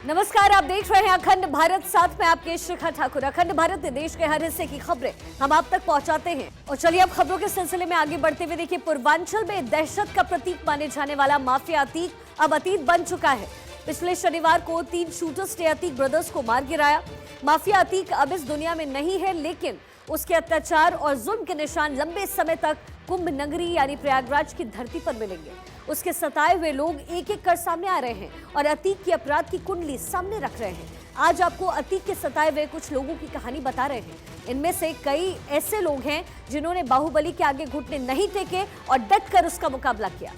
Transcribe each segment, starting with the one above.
नमस्कार, आप देख रहे हैं अखंड भारत, साथ में आपके शिखा ठाकुर। अखंड भारत ने देश के हर हिस्से की खबरें हम आप तक पहुंचाते हैं। और चलिए अब खबरों के सिलसिले में आगे बढ़ते हुए देखिए, पूर्वांचल में दहशत का प्रतीक माने जाने वाला माफिया अतीक अब अतीत बन चुका है। पिछले शनिवार को 3 शूटर्स ने अतीक ब्रदर्स को मार गिराया। माफिया अतीक अब इस दुनिया में नहीं है, लेकिन उसके अत्याचार और जुल्म के निशान लंबे समय तक कुंभ नगरी यानी प्रयागराज की धरती पर मिलेंगे। उसके सताए हुए लोग एक एक कर सामने आ रहे हैं और अतीक की अपराध की कुंडली सामने रख रहे हैं। आज आपको अतीक के सताए हुए कुछ लोगों की कहानी बता रहे हैं। इनमें से कई ऐसे लोग हैं जिन्होंने बाहुबली के आगे घुटने नहीं टेके और डट कर उसका मुकाबला किया।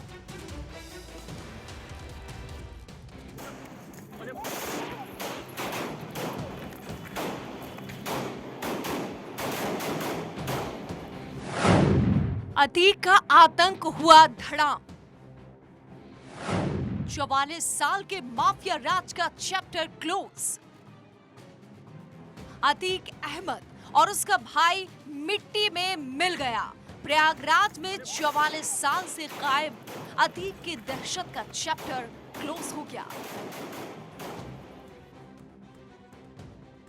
अतीक का आतंक हुआ धड़ाम। 44 साल के माफिया राज का चैप्टर क्लोज। अतीक अहमद और उसका भाई मिट्टी में मिल गया। प्रयागराज में 44 साल से गायब अतीक की दहशत का चैप्टर क्लोज हो गया।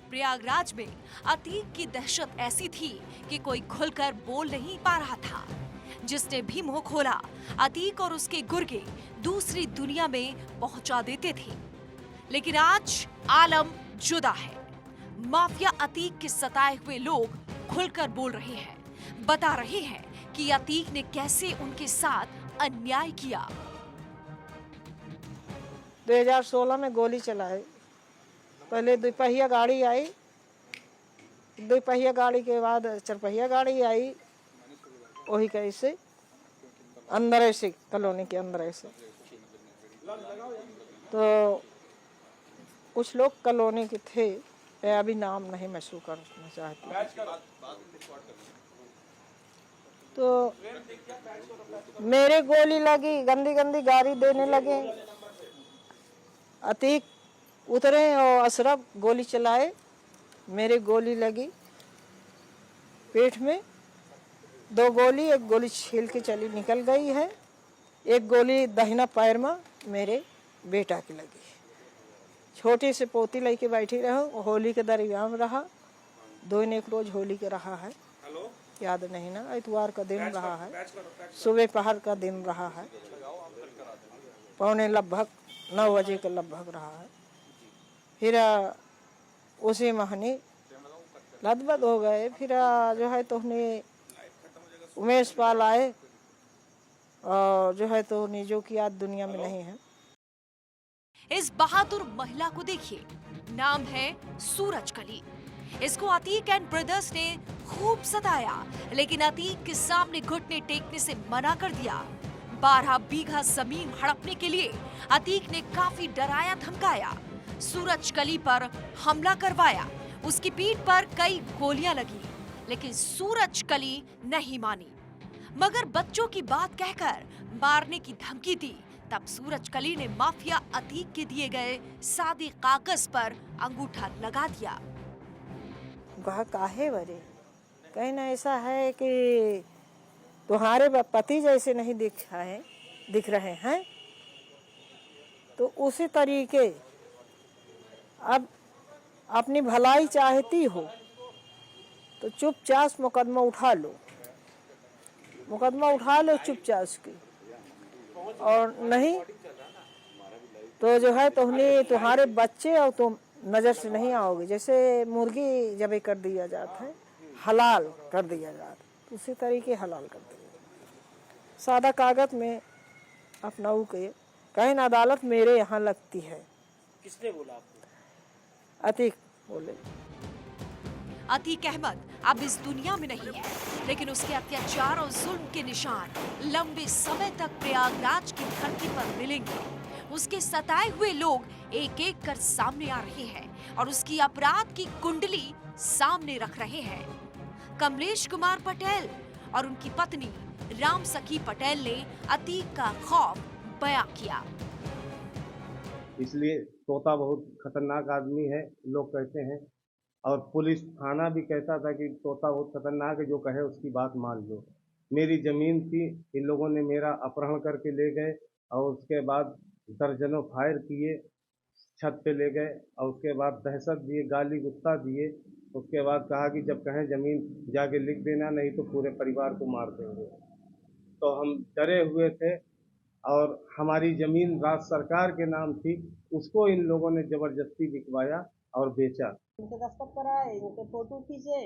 प्रयागराज में अतीक की दहशत ऐसी थी कि कोई खुलकर बोल नहीं पा रहा था। जिसने भी मुंह खोला, अतीक और उसके गुर्गे दूसरी दुनिया में पहुंचा देते थे। लेकिन आज आलम जुदा है। माफिया अतीक के सताए हुए लोग खुलकर बोल रहे हैं, बता रहे हैं कि अतीक ने कैसे उनके साथ अन्याय किया। 2016 में गोली चलाई। पहले दुपहिया गाड़ी आई, दुपहिया गाड़ी के बाद चरपहिया गाड़ी आई। वही कैसे अंदर ऐसे कॉलोनी के अंदर ऐसे तो कुछ लोग कॉलोनी के थे, मैं अभी नाम नहीं महसूस करना चाहती। तो मेरे गोली लगी, गंदी गंदी गाली देने लगे। अतीक उतरे और अशरफ गोली चलाए। मेरे गोली लगी पेट में, 2 गोली, एक गोली छील के चली निकल गई है। एक गोली दाहिना पैर में मेरे बेटा की लगी। छोटी से पोती लेके बैठी रहो, होली के दरमियान रहा। 2-1 रोज होली के रहा है, याद नहीं ना, इतवार का दिन रहा है, सुबह पहर का दिन रहा है, पौने लगभग 9 बजे का लगभग रहा है। फिर उसी महीने लदबद हो गए। फिर जो है तो उन्हें उमेश पाल आए और जो है तो जो कि आज दुनिया में नहीं है। इस बहादुर महिला को देखिए, नाम है सूरजकली। इसको अतीक एंड ब्रदर्स ने खूब सताया, लेकिन अतीक के सामने घुटने टेकने से मना कर दिया। 12 बीघा जमीन हड़पने के लिए अतीक ने काफी डराया धमकाया। सूरजकली पर हमला करवाया। उसकी पीठ पर कई गोलियां लगी, लेकिन सूरजकली नहीं मानी, मगर बच्चों की बात कहकर मारने की धमकी दी। तब सूरजकली ने माफिया अतीक के दिए गए सादे कागज पर अंगूठा लगा दिया। वह काहे बरे कहना ऐसा है कि तुम्हारे पति जैसे नहीं दिख रहे हैं, तो उसी तरीके अब अपनी भलाई चाहती हो तो चुपचाप मुकदमा उठा लो, मुकदमा उठा लो चुपचाप की। और नहीं तो जो है तो तुम्हारे बच्चे और तुम नजर से नहीं आओगे। जैसे मुर्गी जब कर दिया जाता है, हलाल कर दिया जाता है, उसी तरीके हलाल कर दिया। सादा कागज में अपनाऊ के कहीं ना अदालत मेरे यहाँ लगती है। किसने बोला आपको? अतीक बोले। अतीक अहमद अब इस दुनिया में नहीं है, लेकिन उसके अत्याचार और जुल्म के निशान लंबे समय तक प्रयागराज की धरती पर मिलेंगे। उसके सताए हुए लोग एक एक कर सामने आ रहे हैं और उसकी अपराध की कुंडली सामने रख रहे हैं। कमलेश कुमार पटेल और उनकी पत्नी राम सखी पटेल ने अतीक का खौफ बयां किया। इसलिए तोता बहुत खतरनाक आदमी है, लोग कहते हैं, और पुलिस थाना भी कहता था कि तोता बहुत खतरनाक है, जो कहे उसकी बात मान लो। मेरी ज़मीन थी, इन लोगों ने मेरा अपहरण करके ले गए और उसके बाद दर्जनों फायर किए, छत पे ले गए और उसके बाद दहशत दिए, गाली गुस्सा दिए। उसके बाद कहा कि जब कहें ज़मीन जाके लिख देना, नहीं तो पूरे परिवार को मार देंगे। तो हम डरे हुए थे और हमारी ज़मीन राज्य सरकार के नाम थी, उसको इन लोगों ने ज़बरदस्ती बिकवाया और बेचा। इनके दस्तखत कराए, इनके फोटो खींचे।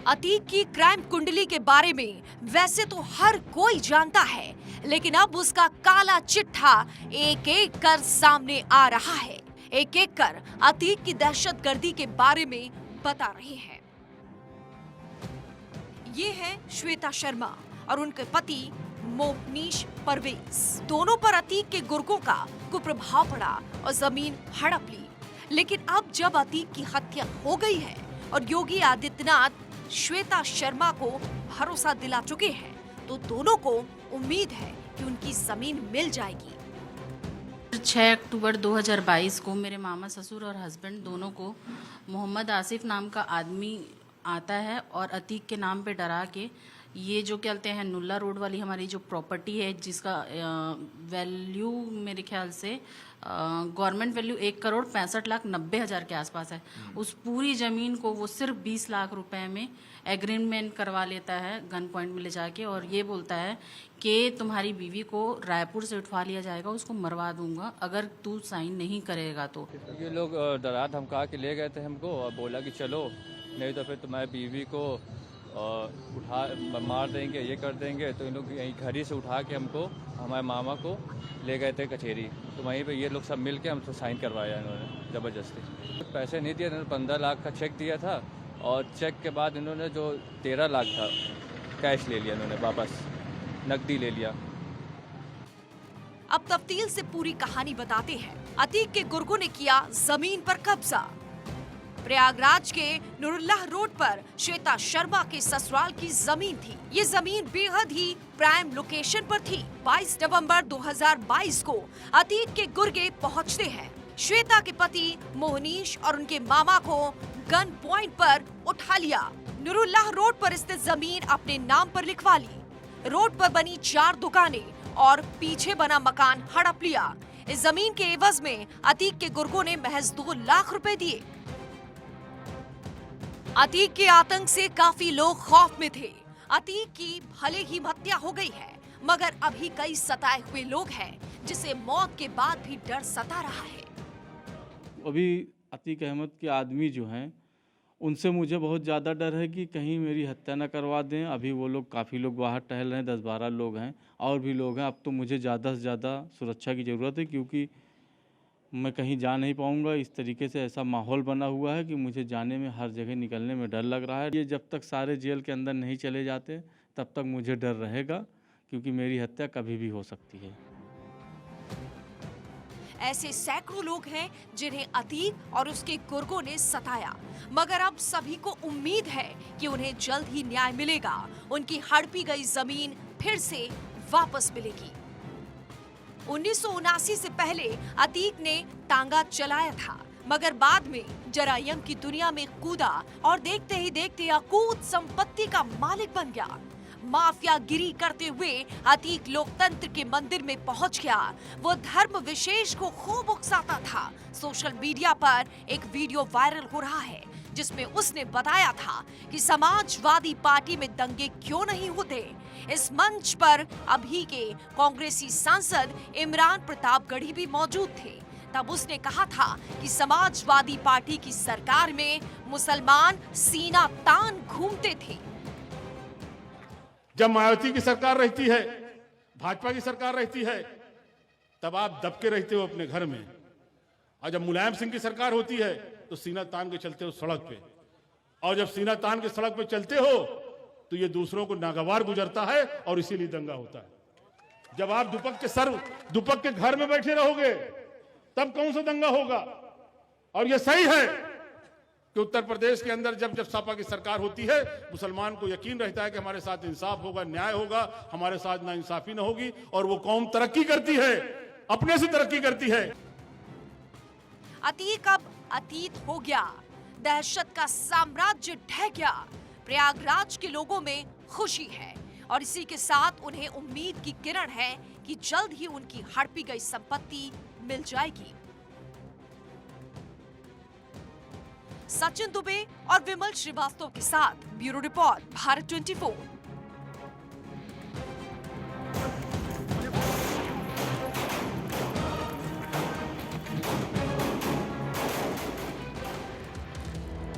अतीक की क्राइम कुंडली के बारे में वैसे तो हर कोई जानता है, लेकिन अब उसका काला चिट्ठा एक एक कर सामने आ रहा है। एक एक कर अतीक की दहशतगर्दी के बारे में बता रहे हैं। ये है श्वेता शर्मा और उनके पति मोहनीश परवेज। दोनों पर अतीक के गुर्गों का कुप्रभाव पड़ा और जमीन हड़प ली। लेकिन अब जब अतीक की हत्या हो गई है और योगी आदित्यनाथ श्वेता शर्मा को भरोसा दिला चुके हैं, तो दोनों को उम्मीद है कि उनकी जमीन मिल जाएगी। 6 अक्टूबर 2022 को मेरे मामा ससुर और हस्बैंड दोनों को मोहम्मद आसिफ नाम का आदमी आता है और अतीक के नाम पे डरा के ये जो कहते हैं नुल्ला रोड वाली हमारी जो प्रॉपर्टी है, जिसका वैल्यू मेरे ख्याल से गवर्नमेंट वैल्यू 1,65,90,000 के आसपास है, उस पूरी ज़मीन को वो सिर्फ 20 लाख रुपए में एग्रीमेंट करवा लेता है गन पॉइंट में ले जाके, और ये बोलता है कि तुम्हारी बीवी को रायपुर से उठवा लिया जाएगा, उसको मरवा दूंगा अगर तू साइन नहीं करेगा तो। ये लोग डरा धमका के ले गए थे हमको और बोला कि चलो, नहीं तो फिर तुम्हारी बीवी को मार देंगे, ये कर देंगे। तो इन लोग यहीं घर ही से उठा के हमको, हमारे मामा को ले गए थे कचहरी। तो वहीं पे ये लोग सब मिल के हमसे साइन करवाया इन्होंने ज़बरदस्ती। पैसे नहीं दिए, इन्होंने 15 लाख का चेक दिया था और चेक के बाद इन्होंने जो 13 लाख था कैश ले लिया, इन्होंने वापस नकदी ले लिया। अब तफ्तील से पूरी कहानी बताते हैं। अतीक के गुर्गों ने किया जमीन पर कब्जा। प्रयागराज के नुरुल्लाह रोड पर श्वेता शर्मा के ससुराल की जमीन थी। ये जमीन बेहद ही प्राइम लोकेशन पर थी। 22 नवंबर 2022 को अतीक के गुर्गे पहुंचते हैं। श्वेता के पति मोहनीश और उनके मामा को गन पॉइंट पर उठा लिया। नुरुल्लाह रोड पर स्थित जमीन अपने नाम पर लिखवा ली। रोड पर बनी 4 दुकानें और पीछे बना मकान हड़प लिया। इस जमीन के एवज में अतीक के गुर्गों ने महज 2 लाख रुपए दिए। अतीक के आतंक से काफी लोग खौफ में थे। अतीक की भले ही हत्या हो गई है, मगर अभी कई सताए हुए लोग हैं जिसे मौत के बाद भी डर सता रहा है। अभी अतीक अहमद के आदमी जो हैं, उनसे मुझे बहुत ज़्यादा डर है कि कहीं मेरी हत्या न करवा दें। अभी वो लोग काफ़ी लोग बाहर टहल रहे हैं, 10-12 लोग हैं, और भी लोग हैं। अब तो मुझे ज़्यादा से ज़्यादा सुरक्षा की ज़रूरत है, क्योंकि मैं कहीं जा नहीं पाऊंगा। इस तरीके से ऐसा माहौल बना हुआ है कि मुझे जाने में, हर जगह निकलने में डर लग रहा है। ये जब तक सारे जेल के अंदर नहीं चले जाते तब तक मुझे डर रहेगा, क्योंकि मेरी हत्या कभी भी हो सकती है। ऐसे सैकड़ों लोग हैं जिन्हें अतीक और उसके गुर्गों ने सताया, मगर अब सभी को उम्मीद है कि उन्हें जल्द ही न्याय मिलेगा। उनकी हड़पी गई जमीन फिर से वापस मिलेगी। 1979 से पहले अतीक ने तांगा चलाया था, मगर बाद में जरायम की दुनिया में कूदा और देखते ही देखते अकूत संपत्ति का मालिक बन गया। माफियागिरी करते हुए अतीक लोकतंत्र के मंदिर में पहुंच गया। वो धर्म विशेष को खूब उकसाता था। सोशल मीडिया पर एक वीडियो वायरल हो रहा है जिसमें उसने बताया था कि समाजवादी पार्टी में दंगे क्यों नहीं होते। इस मंच पर अभी के कांग्रेसी सांसद इमरान प्रतापगढ़ी भी मौजूद थे। तब उसने कहा था कि समाजवादी पार्टी की सरकार में मुसलमान सीना तान घूमते थे। जब मायावती की सरकार रहती है, भाजपा की सरकार रहती है, तब आप दबके रहते हो अपने घर में, और जब मुलायम सिंह की सरकार होती है तो सीना तान के चलते हो सड़क पे, और जब सीना तान के सड़क पे चलते हो तो ये दूसरों को नागवार गुजरता है और इसीलिए दंगा होता है। जब आप दुपक के घर में बैठे रहोगे तब कौन सा दंगा होगा। और ये सही है कि उत्तर प्रदेश के अंदर जब सपा की सरकार होती है, मुसलमान को यकीन रहता है कि हमारे साथ इंसाफ होगा, न्याय होगा, हमारे साथ नाइंसाफी न होगी, और वो कौम तरक्की करती है, अपने से तरक्की करती है। अतीक अब अतीत हो गया। दहशत का साम्राज्य ढह गया। प्रयागराज के लोगों में खुशी है और इसी के साथ उन्हें उम्मीद की किरण है कि जल्द ही उनकी हड़पी गई संपत्ति मिल जाएगी। सचिन दुबे और विमल श्रीवास्तव के साथ ब्यूरो रिपोर्ट भारत 24।